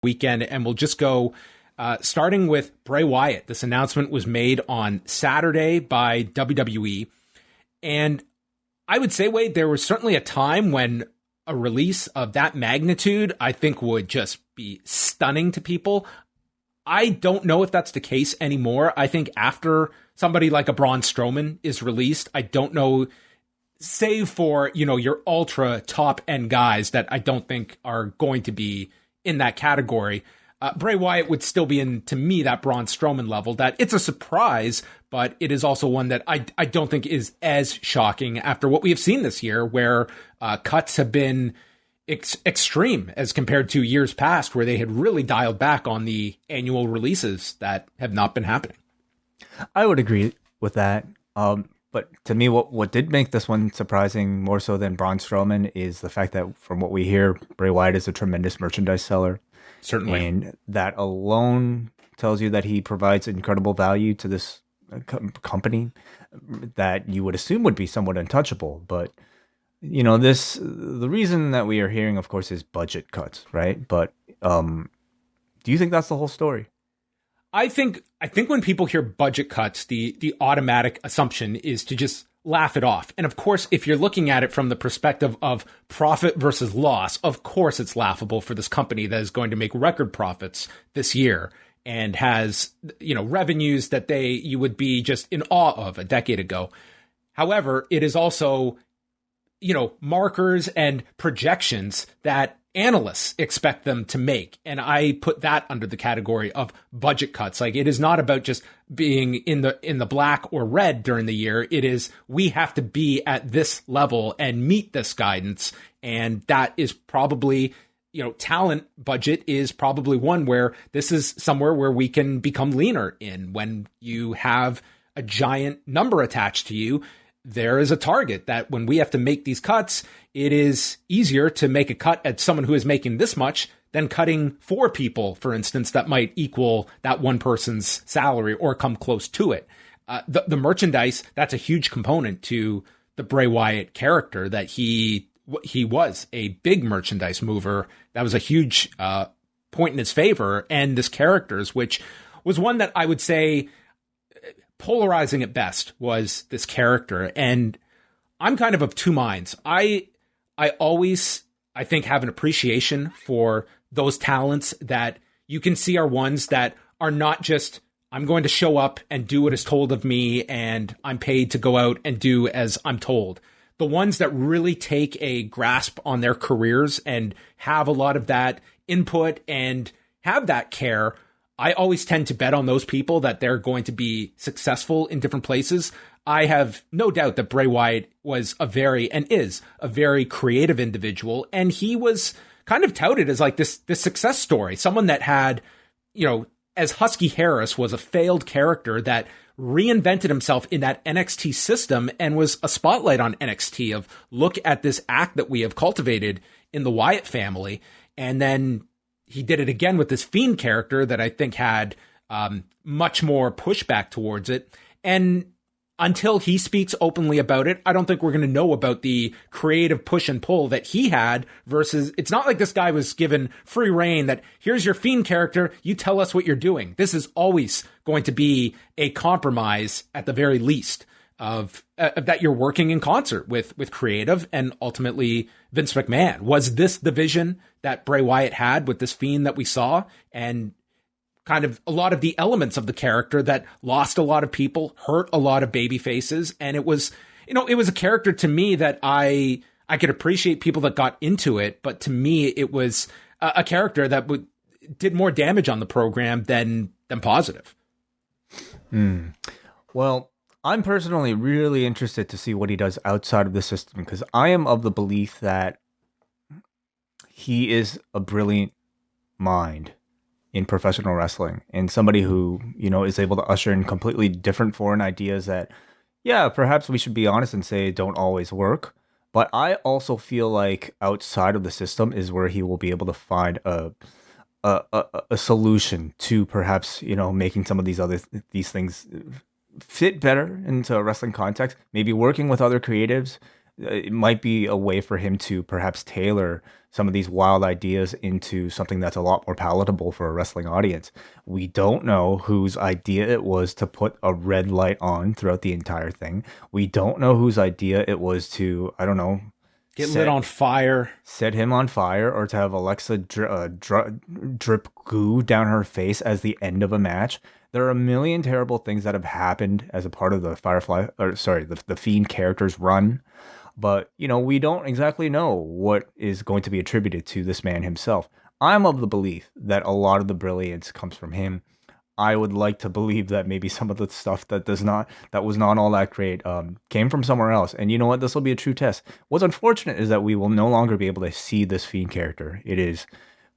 weekend, and we'll just go starting with Bray Wyatt. This announcement was made on Saturday by WWE. And I would say, Wade, there was certainly a time when a release of that magnitude, I think, would just be stunning to people. I don't know if that's the case anymore. I think after somebody like a Braun Strowman is released, I don't know, save for, your ultra top end guys that I don't think are going to be in that category. Bray Wyatt would still be in, to me, that Braun Strowman level. That it's a surprise, but it is also one that I don't think is as shocking after what we have seen this year, where cuts have been extreme as compared to years past, where they had really dialed back on the annual releases that have not been happening. I would agree with that. But to me, what did make this one surprising more so than Braun Strowman is the fact that, from what we hear, Bray Wyatt is a tremendous merchandise seller. Certainly. And that alone tells you that he provides incredible value to this company that you would assume would be somewhat untouchable. But, the reason that we are hearing, of course, is budget cuts, right? But do you think that's the whole story? I think when people hear budget cuts, the automatic assumption is to just laugh it off. And of course, if you're looking at it from the perspective of profit versus loss, of course it's laughable for this company that is going to make record profits this year and has, revenues that you would be just in awe of a decade ago. However, it is also, markers and projections that analysts expect them to make. And I put that under the category of budget cuts. Like, it is not about just being in the black or red during the year. It is, we have to be at this level and meet this guidance. And that is probably, talent budget is probably one where this is somewhere where we can become leaner in. When you have a giant number attached to you, there is a target that when we have to make these cuts, it is easier to make a cut at someone who is making this much than cutting 4 people, for instance, that might equal that one person's salary or come close to it. The merchandise, that's a huge component to the Bray Wyatt character, that he was a big merchandise mover. That was a huge point in his favor. And this character's, which was one that I would say polarizing at best, was this character. And I'm kind of two minds. I always, I think, have an appreciation for those talents that you can see are ones that are not just, I'm going to show up and do what is told of me and I'm paid to go out and do as I'm told. The ones that really take a grasp on their careers and have a lot of that input and have that care, I always tend to bet on those people that they're going to be successful in different places. I have no doubt that Bray Wyatt was and is a very creative individual. And he was kind of touted as like this success story, someone that had, as Husky Harris was a failed character that reinvented himself in that NXT system and was a spotlight on NXT of, look at this act that we have cultivated in the Wyatt family. And then he did it again with this Fiend character that I think had much more pushback towards it. And until he speaks openly about it, I don't think we're going to know about the creative push and pull that he had versus, it's not like this guy was given free reign that, here's your Fiend character, you tell us what you're doing. This is always going to be a compromise at the very least of that you're working in concert with creative and ultimately Vince McMahon. Was this the vision that Bray Wyatt had with this Fiend that we saw? And kind of a lot of the elements of the character that lost a lot of people, hurt a lot of baby faces. And it was, it was a character to me that I could appreciate people that got into it. But to me, it was a character that did more damage on the program than positive. Well, I'm personally really interested to see what he does outside of the system, because I am of the belief that he is a brilliant mind in professional wrestling and somebody who, is able to usher in completely different foreign ideas that, yeah, perhaps we should be honest and say don't always work. But I also feel like outside of the system is where he will be able to find a solution to perhaps, making some of these things fit better into a wrestling context, maybe working with other creatives, it might be a way for him to perhaps tailor some of these wild ideas into something that's a lot more palatable for a wrestling audience. We don't know whose idea it was to put a red light on throughout the entire thing. We don't know whose idea it was to, I don't know, Get lit on fire. set him on fire, or to have Alexa drip goo down her face as the end of a match. There are a million terrible things that have happened as a part of the the Fiend character's run. But, we don't exactly know what is going to be attributed to this man himself. I'm of the belief that a lot of the brilliance comes from him. I would like to believe that maybe some of the stuff that was not all that great, came from somewhere else. And you know what? This will be a true test. What's unfortunate is that we will no longer be able to see this Fiend character. It is,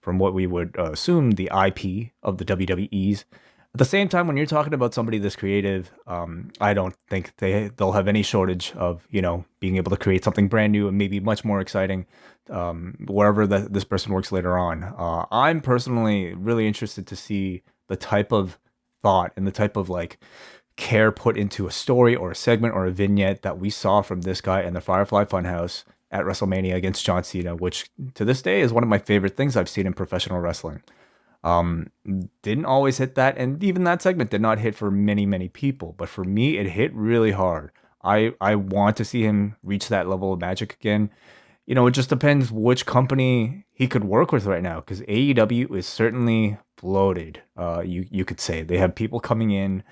from what we would assume, the IP of the WWE's. At the same time, when you're talking about somebody this creative, I don't think they'll have any shortage of, being able to create something brand new and maybe much more exciting, wherever this person works later on. I'm personally really interested to see the type of thought and the type of care put into a story or a segment or a vignette that we saw from this guy in the Firefly Funhouse at WrestleMania against John Cena, which to this day is one of my favorite things I've seen in professional wrestling. Didn't always hit that, and even that segment did not hit for many, many people, but for me, it hit really hard. I want to see him reach that level of magic again. It just depends which company he could work with right now, because AEW is certainly bloated. You could say they have people coming in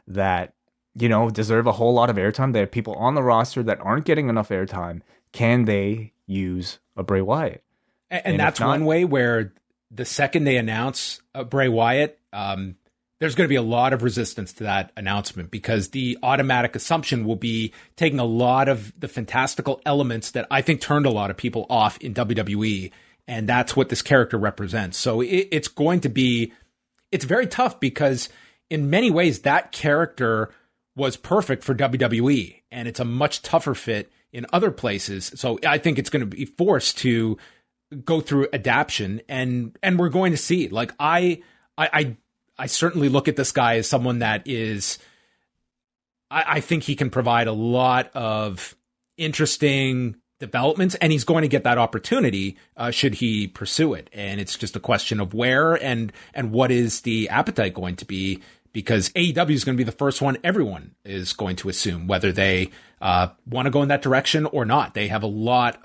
that, deserve a whole lot of airtime. They have people on the roster that aren't getting enough airtime. Can they use a Bray Wyatt? And that's one way where the second they announce Bray Wyatt, there's going to be a lot of resistance to that announcement, because the automatic assumption will be taking a lot of the fantastical elements that I think turned a lot of people off in WWE. And that's what this character represents. So it's very tough, because in many ways that character was perfect for WWE, and it's a much tougher fit in other places. So I think it's going to be forced to go through adaption, and we're going to see. I certainly look at this guy as someone that is, I think he can provide a lot of interesting developments, and he's going to get that opportunity should he pursue it. And it's just a question of where and what is the appetite going to be, because AEW is going to be the first one everyone is going to assume, whether they want to go in that direction or not. They have a lot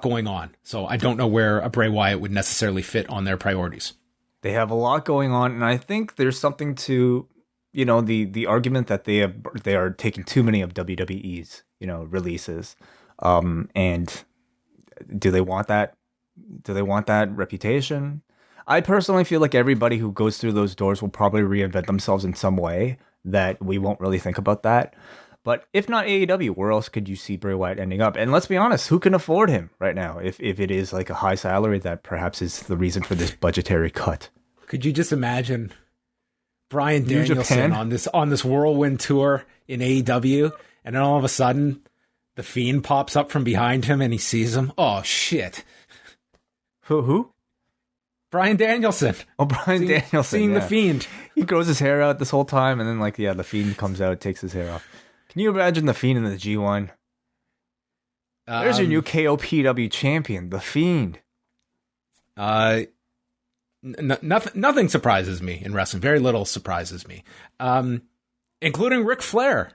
going on. So I don't know where a Bray Wyatt would necessarily fit on their priorities. They have a lot going on, and I think there's something to, the argument that they are taking too many of WWE's, releases. And do they want that? Do they want that reputation? I personally feel like everybody who goes through those doors will probably reinvent themselves in some way that we won't really think about that. But if not AEW, where else could you see Bray Wyatt ending up? And let's be honest, who can afford him right now if it is like a high salary that perhaps is the reason for this budgetary cut? Could you just imagine Bryan Danielson on this whirlwind tour in AEW, and then all of a sudden the Fiend pops up from behind him and he sees him? Oh, shit. Who? Bryan Danielson. Oh, Bryan Danielson. Seeing the Fiend. He grows his hair out this whole time, and then the Fiend comes out, takes his hair off. Can you imagine the Fiend in the G1? There's your new KOPW champion, the Fiend. Nothing surprises me in wrestling. Very little surprises me, including Ric Flair.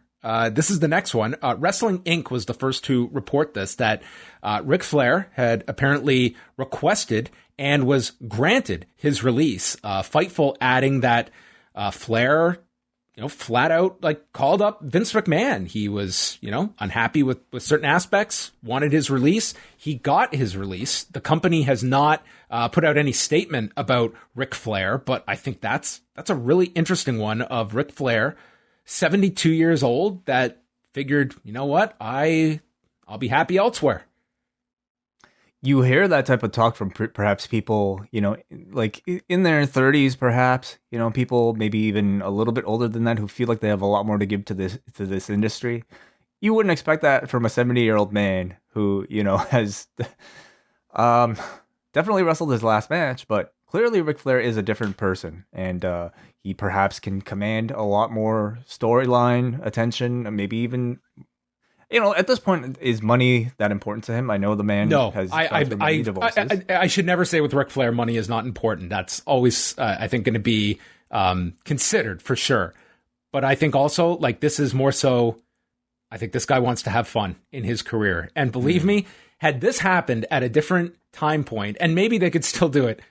This is the next one. Wrestling Inc. was the first to report this, that Ric Flair had apparently requested and was granted his release. Fightful adding that Flair, flat out called up Vince McMahon. He was, unhappy with certain aspects, wanted his release. He got his release. The company has not put out any statement about Ric Flair, but I think that's a really interesting one of Ric Flair, 72 years old, that figured, you know what, I'll be happy elsewhere. You hear that type of talk from perhaps people, in their 30s, perhaps, people maybe even a little bit older than that who feel like they have a lot more to give to this industry. You wouldn't expect that from a 70-year-old man who, has definitely wrestled his last match, but clearly Ric Flair is a different person, and he perhaps can command a lot more storyline attention, and maybe even At this point, is money that important to him? I know the man No, has gone through many divorces. I should never say with Ric Flair, money is not important. That's always, I think, going to be considered for sure. But I think also, like, this is more so, I think this guy wants to have fun in his career. And believe me, had this happened at a different time point, and maybe they could still do it,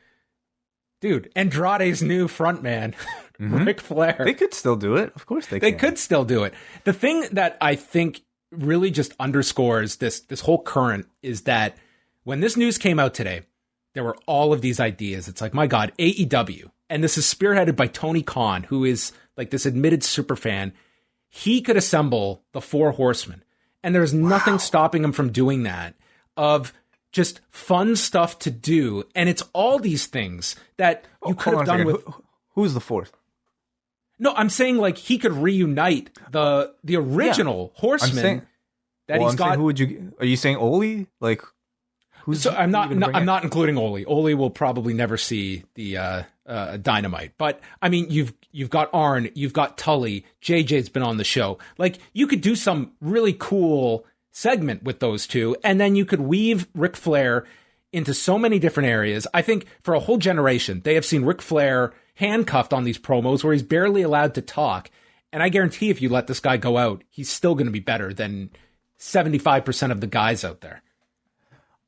dude, Andrade's new frontman, Ric Flair. They could still do it. Of course they can. They could still do it. The thing that I think really just underscores this whole current is that when this news came out today, there were all of these ideas. It's like, my God, AEW. And this is spearheaded by Tony Khan, who is like this admitted super fan. He could assemble the Four Horsemen. And there's nothing stopping him from doing that, of just fun stuff to do. And it's all these things that you could have done with... Who's the fourth? No, I'm saying like he could reunite the original Horsemen he's got. Who would you? Are you saying Oli? Like, who's? So I'm not including Oli. Oli will probably never see the Dynamite. But I mean, you've got Arn, you've got Tully. JJ's been on the show. Like, you could do some really cool segment with those two, and then you could weave Ric Flair into so many different areas. I think for a whole generation, they have seen Ric Flair handcuffed on these promos where he's barely allowed to talk. And I guarantee if you let this guy go out, he's still going to be better than 75% of the guys out there.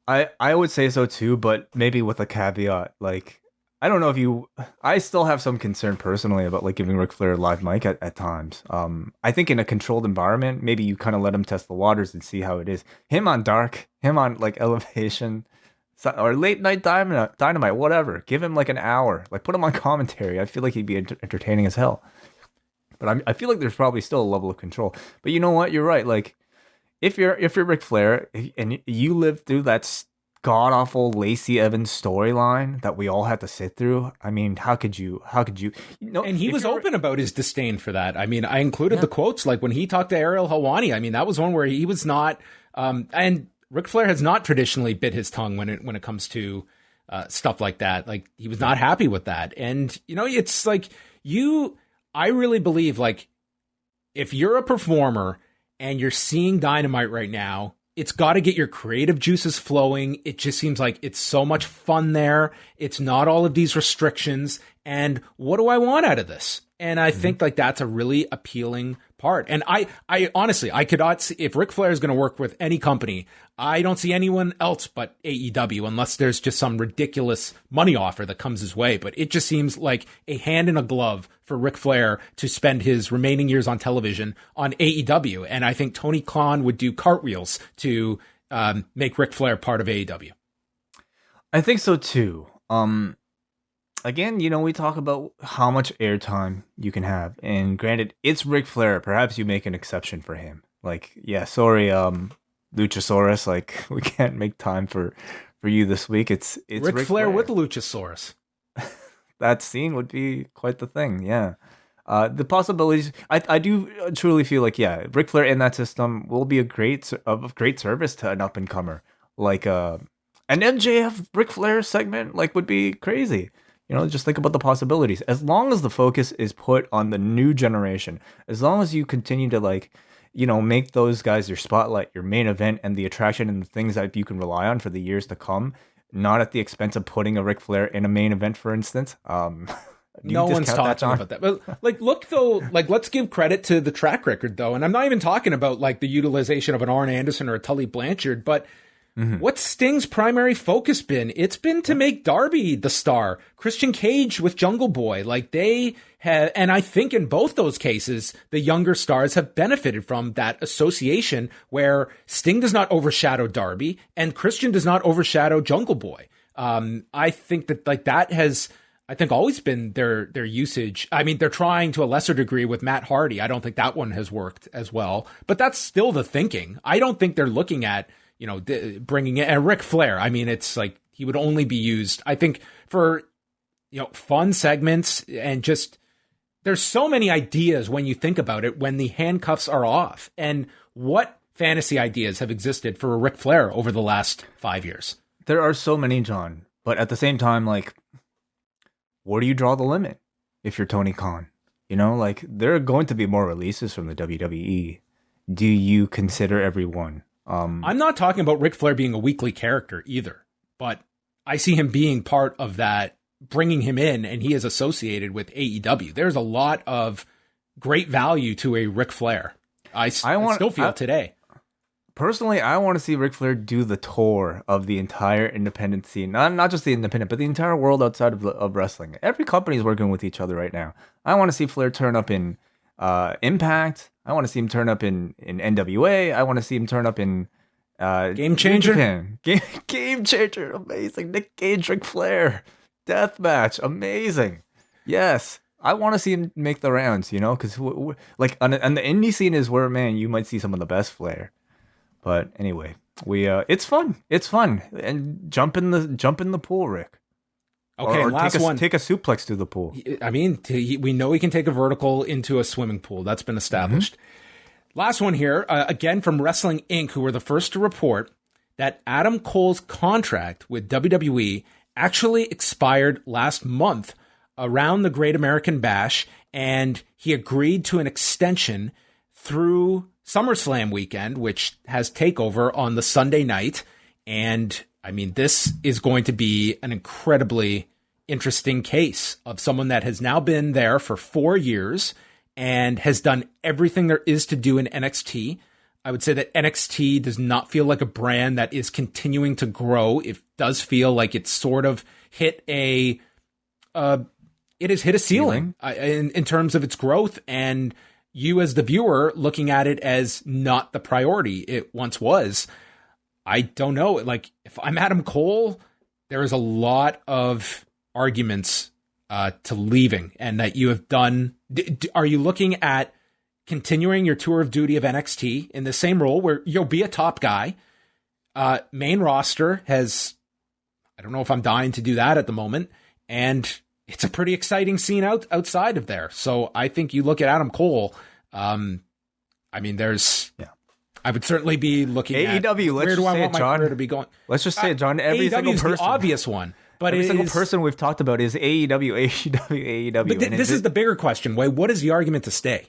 I would say so too, but maybe with a caveat. Like, I don't know if I still have some concern personally about like giving Ric Flair a live mic at times. I think in a controlled environment, maybe you kind of let him test the waters and see how it is. Him on Dark, him on like Elevation, or Late Night Dynamite, whatever. Give him like an hour. Like, put him on commentary. I feel like he'd be entertaining as hell. But I feel like there's probably still a level of control. But you know what? You're right. Like, if you're Ric Flair and you lived through that god awful Lacey Evans storyline that we all had to sit through, I mean, how could you? And he was open about his disdain for that. I mean, I included the quotes, like when he talked to Ariel Helwani. I mean, that was one where he was not, and Ric Flair has not traditionally bit his tongue when it comes to stuff like that. Like, he was not happy with that. And, it's like I really believe, like, if you're a performer and you're seeing Dynamite right now, it's got to get your creative juices flowing. It just seems like it's so much fun there. It's not all of these restrictions. And what do I want out of this? And I think like that's a really appealing part. And I honestly, I could not see, if Ric Flair is going to work with any company, I don't see anyone else but AEW unless there's just some ridiculous money offer that comes his way. But it just seems like a hand in a glove for Ric Flair to spend his remaining years on television on AEW. And I think Tony Khan would do cartwheels to make Ric Flair part of AEW. I think so too. Again, we talk about how much airtime you can have. And granted, it's Ric Flair. Perhaps you make an exception for him. Like, yeah, sorry, Luchasaurus. Like, we can't make time for you this week. It's Ric Flair with Luchasaurus. That scene would be quite the thing, yeah. The possibilities, I do truly feel like, yeah, Ric Flair in that system will be of great service to an up-and-comer. Like, an MJF Ric Flair segment, like, would be crazy. Just think about the possibilities. As long as the focus is put on the new generation, as long as you continue to make those guys your spotlight, your main event, and the attraction and the things that you can rely on for the years to come, not at the expense of putting a Ric Flair in a main event, for instance. No one's talking about that. But like, look though, like, let's give credit to the track record though. And I'm not even talking about like the utilization of an Arn Anderson or a Tully Blanchard, but what's Sting's primary focus been? It's been to make Darby the star. Christian Cage with Jungle Boy. Like, they have, and I think in both those cases, the younger stars have benefited from that association where Sting does not overshadow Darby and Christian does not overshadow Jungle Boy. I think that like that has, I think, always been their usage. I mean, they're trying to a lesser degree with Matt Hardy. I don't think that one has worked as well, but that's still the thinking. I don't think they're looking at, bringing in Ric Flair. I mean, it's like he would only be used, I think, for, fun segments, and just there's so many ideas when you think about it when the handcuffs are off. And what fantasy ideas have existed for Ric Flair over the last 5 years? There are so many, John. But at the same time, like, where do you draw the limit if you're Tony Khan? Like, there are going to be more releases from the WWE. do you consider everyone? I'm not talking about Ric Flair being a weekly character either, but I see him being part of that, bringing him in, and he is associated with AEW. There's a lot of great value to a Ric Flair. I still feel today. Personally, I want to see Ric Flair do the tour of the entire independent scene. Not just the independent, but the entire world outside of wrestling. Every company is working with each other right now. I want to see Flair turn up in Impact. I want to see him turn up in NWA. I want to see him turn up in Game Changer. Game Changer, amazing. Nick Gage, Ric Flair, Deathmatch, amazing. Yes, I want to see him make the rounds. Because like on the indie scene is where, man, you might see some of the best Flair. But anyway, it's fun. It's fun, and jump in the pool, Rick. Okay, or last one. Take a suplex to the pool. I mean, we know he can take a vertical into a swimming pool. That's been established. Mm-hmm. Last one here, again from Wrestling Inc., who were the first to report that Adam Cole's contract with WWE actually expired last month around the Great American Bash, and he agreed to an extension through SummerSlam weekend, which has TakeOver on the Sunday night. And I mean, this is going to be an incredibly interesting case of someone that has now been there for 4 years and has done everything there is to do in NXT. I would say that NXT does not feel like a brand that is continuing to grow. It does feel like it's sort of hit it has hit a ceiling in terms of its growth, and you as the viewer looking at it as not the priority it once was. I don't know. Like, if I'm Adam Cole, there is a lot of arguments to leaving, and that you have done. Are you looking at continuing your tour of duty of NXT in the same role where you'll be a top guy? Main roster has, I don't know if I'm dying to do that at the moment, and it's a pretty exciting scene outside of there. So I think you look at Adam Cole. I mean, I would certainly be looking at AEW. Where do I want my career to be going? Let's just say it, John. Every single person, the obvious one, but every single person we've talked about is AEW. But this is the bigger question. What is the argument to stay?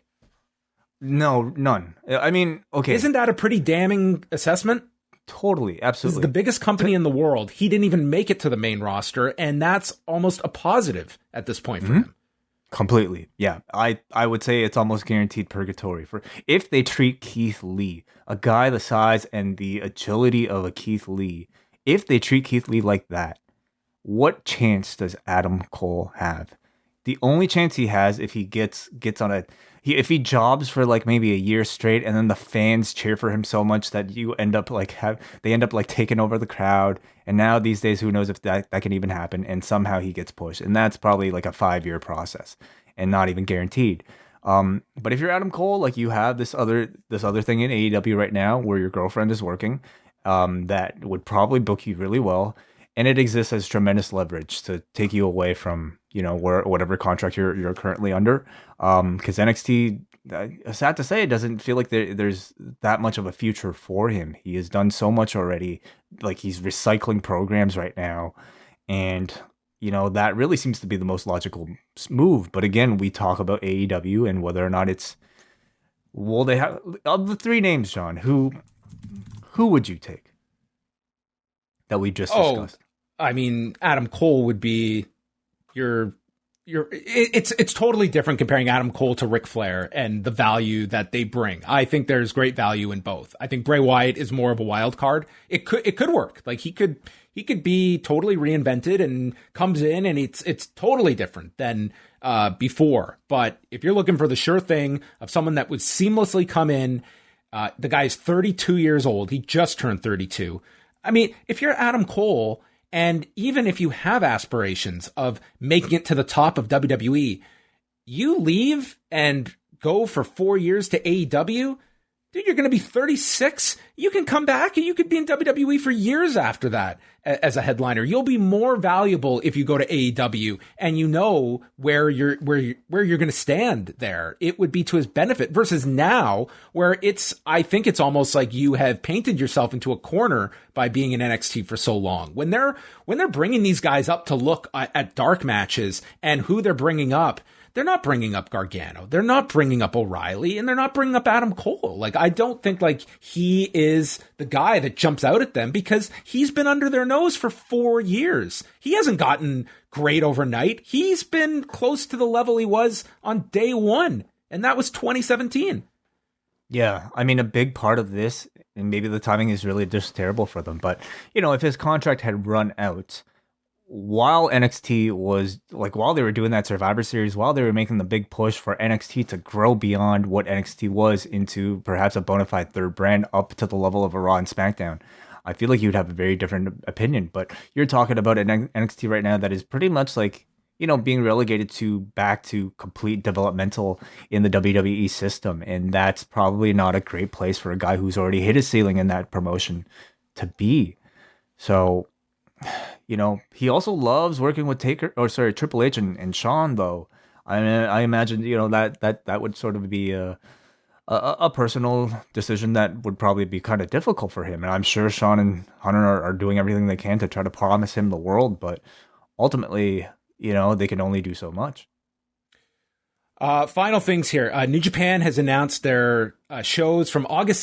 No, none. I mean, okay, isn't that a pretty damning assessment? Totally, absolutely. This is the biggest company in the world. He didn't even make it to the main roster, and that's almost a positive at this point for him. Completely. Yeah. I would say it's almost guaranteed purgatory for if they treat Keith Lee, a guy the size and the agility of a Keith Lee, if they treat Keith Lee like that, what chance does Adam Cole have? The only chance he has if he gets on if he jobs for like maybe a year straight, and then the fans cheer for him so much that you end up like taking over the crowd. And now these days, who knows if that can even happen? And somehow he gets pushed, and that's probably like a 5-year process, and not even guaranteed. But if you're Adam Cole, like you have this other thing in AEW right now, where your girlfriend is working, that would probably book you really well, and it exists as tremendous leverage to take you away from whatever contract you're currently under. Because NXT, sad to say, it doesn't feel like there's that much of a future for him. He has done so much already. Like, he's recycling programs right now, and that really seems to be the most logical move. But again, we talk about AEW and whether or not they have of the 3 names, John. Who would you take that we just discussed? I mean, Adam Cole would be it's totally different comparing Adam Cole to Ric Flair and the value that they bring. I think there's great value in both. I think Bray Wyatt is more of a wild card. It could work. Like, he could be totally reinvented and comes in and it's totally different than before. But if you're looking for the sure thing of someone that would seamlessly come in, the guy's 32 years old. He just turned 32. I mean, if you're Adam Cole, and even if you have aspirations of making it to the top of WWE, you leave and go for 4 years to AEW, dude, you're going to be 36. You can come back and you could be in WWE for years after that as a headliner. You'll be more valuable if you go to AEW and you know where you're going to stand there. It would be to his benefit versus now where I think it's almost like you have painted yourself into a corner by being in NXT for so long. When they're bringing these guys up to look at dark matches and who they're bringing up, they're not bringing up Gargano. They're not bringing up O'Reilly, and they're not bringing up Adam Cole. Like, I don't think like he is the guy that jumps out at them because he's been under their nose for 4 years. He hasn't gotten great overnight. He's been close to the level he was on day one, and that was 2017. Yeah, I mean, a big part of this, and maybe the timing is really just terrible for them, but, you know, if his contract had run out while NXT was, like, while they were doing that Survivor Series, while they were making the big push for NXT to grow beyond what NXT was into perhaps a bona fide third brand up to the level of a Raw and SmackDown, I feel like you'd have a very different opinion. But you're talking about an NXT right now that is pretty much like, you know, being relegated to back to complete developmental in the WWE system. And that's probably not a great place for a guy who's already hit his ceiling in that promotion to be. So, you know, he also loves working with Triple H and Shawn, though. I imagine, you know, that would sort of be a personal decision that would probably be kind of difficult for him. And I'm sure Shawn and Hunter are doing everything they can to try to promise him the world, but ultimately, you know, they can only do so much. Final things here. New Japan has announced their shows from August